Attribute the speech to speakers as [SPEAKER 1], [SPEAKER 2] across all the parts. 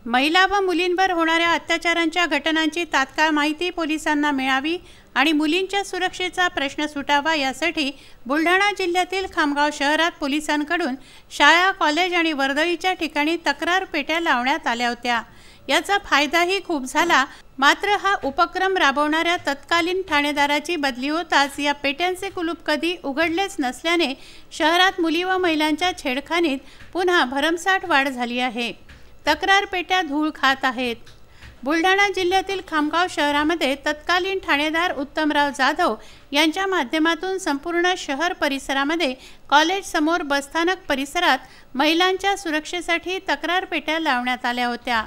[SPEAKER 1] महिला व मुलींवर होणाऱ्या अत्याचारांच्या घटनांची तात्काळ माहिती पोलिसांना मिळावी आणि मुलींच्या सुरक्षेचा प्रश्न सुटावा यासाठी बुलढाणा जिल्ह्यातील खामगाव शहरात पोलिसांकडून शाळा, कॉलेज आणि वर्दळीच्या ठिकाणी तक्रार पेट्या लावण्यात आल्या होत्या। याचा फायदाही खूप झाला। मात्र हा उपक्रम राबवणाऱ्या तत्कालीन ठाणेदाराची बदली होताच या पेट्यांचे कुलूप कधी उघडलेच नसल्याने शहरात मुली व महिलांच्या छेडखानीत पुन्हा भरमसाठ वाढ झाली आहे। तक्रार पेट्या धूळ खात आहेत। बुलढाणा जिल्ह्यातील खामगाव शहरामध्ये तत्कालीन ठाणेदार उत्तमराव जाधव यांच्या माध्यमातून संपूर्ण शहर परिसरामध्ये कॉलेज समोर बसस्थानक परिसरात महिलांच्या सुरक्षेसाठी तक्रार पेट्या लावण्यात आल्या होत्या।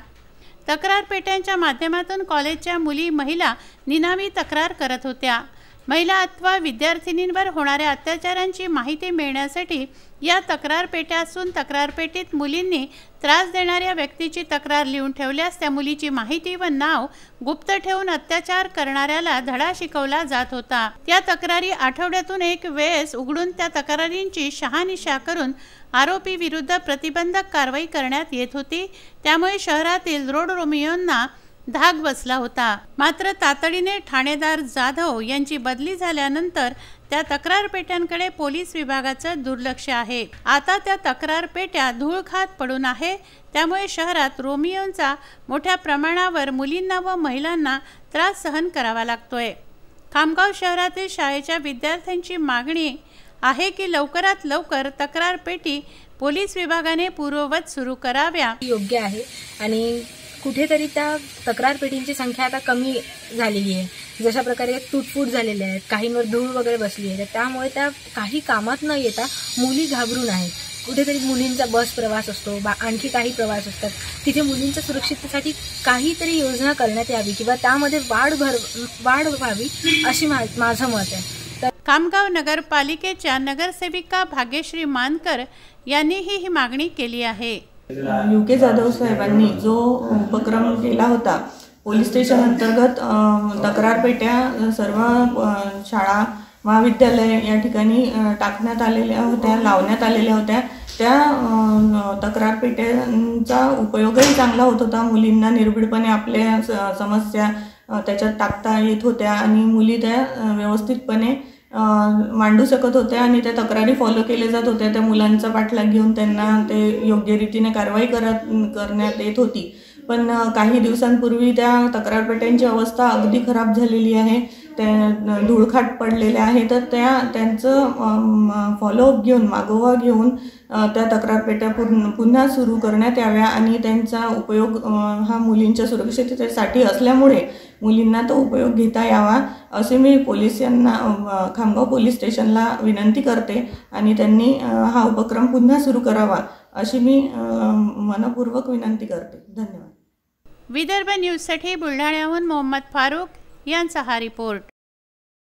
[SPEAKER 1] तक्रार पेट्यांच्या माध्यमातून कॉलेजच्या मुली महिला निनावी तक्रार करत होत्या। महिला अथवा विद्यार्थिनींवर होणाऱ्या अत्याचारांची माहिती मिळण्यासाठी या तक्रार पेट्या असून तक्रार पेटीत मुलींनी त्रास देणाऱ्या व्यक्तीची तक्रार लिहून ठेवल्यास त्या मुलीची माहिती व नाव गुप्त ठेवून अत्याचार करणाऱ्याला धडा शिकवला जात होता। त्या तक्रारी आठवड्यातून एक वेळेस उघडून त्या तक्रारींची शहानिशा करून आरोपी विरुद्ध प्रतिबंधक कारवाई करण्यात येत होती। त्यामुळे शहरातील रोड रोमियोंना धाक बसला होता। मात्र तातडीने ठाणेदार जाधव यांची बदली झाल्यानंतर त्या तक्रार पेट्यांकडे पोलीस विभागाचं दुर्लक्ष आहे। आता त्या तक्रार पेट्या धूळ खात पडून आहे। त्यामुळे शहरात रोमियोंचा मोठ्या प्रमाणावर मुलींना व महिलांना त्रास सहन करावा लागतोय। खामगाव शहरातील शाळेच्या विद्यार्थ्यांची मागणी आहे की लवकरात लवकर तक्रार पेटी पोलीस विभागाने पूर्ववत सुरू कराव्या।
[SPEAKER 2] योग्य आहे आणि कुठेतरी त्या तक्रार पेटींची संख्या आता कमी झालेली आहे। जशा प्रकारे तुटफूट झालेल्या आहेत, काहींवर धूळ वगैरे बसली आहे, त्यामुळे त्या काही कामात न येता मुली घाबरून आहेत। कुठेतरी मुलींचा बस प्रवास असतो, आणखी काही प्रवास असतात, तिथे मुलींच्या सुरक्षिततेसाठी काहीतरी योजना करण्यात यावी किंवा त्यामध्ये वाढ व्हावी अशी माझं मत आहे।
[SPEAKER 1] खामगाव नगरपालिकेच्या नगरसेविका भाग्यश्री मानकर यांनीही ही मागणी केली आहे।
[SPEAKER 3] UK जाधव साहेबांनी जो उपक्रम केला होता, पोलीस स्टेशन अंतर्गत तक्रार पेट्या सर्व शाळा, महाविद्यालय या ठिकाणी टाकण्यात आलेल्या होत्या, लावण्यात आलेल्या होत्या। त्या तक्रार पेट्यांचा उपयोगही चांगला होत होता। मुलींना निर्भीडपणे आपल्या समस्या त्याच्यात टाकता येत होत्या आणि मुली त्या व्यवस्थितपणे मांडू शकत होत्या आणि त्या तक्रारी फॉलो केल्या जात होत्या। त्या मुलांचा पाठलाग घेऊन त्यांना ते योग्य रीतीने कारवाई करण्यात येत होती। पण काही दिवसांपूर्वी त्या तक्रार पेट्यांची अवस्था अगदी खराब झालेली आहे, त्या धूळखाट पडलेल्या आहेत। तर त्यांचं फॉलोअप घेऊन मागोवा घेऊन त्या तक्रार पेट्या पुन्हा सुरू करण्यात याव्या आणि त्यांचा उपयोग हा मुलींच्या सुरक्षिततेसाठी असल्यामुळे मुलींना तो उपयोग घेता यावा असे मी पोलिसांना, खामगाव पोलीस स्टेशनला विनंती करते आणि त्यांनी हा उपक्रम पुन्हा सुरू करावा अशी मी मनपूर्वक विनंती करते। धन्यवाद।
[SPEAKER 1] विदर्भ न्यूजसाठी बुलढाण्याहून मोहम्मद फारूक यांचा हा रिपोर्ट।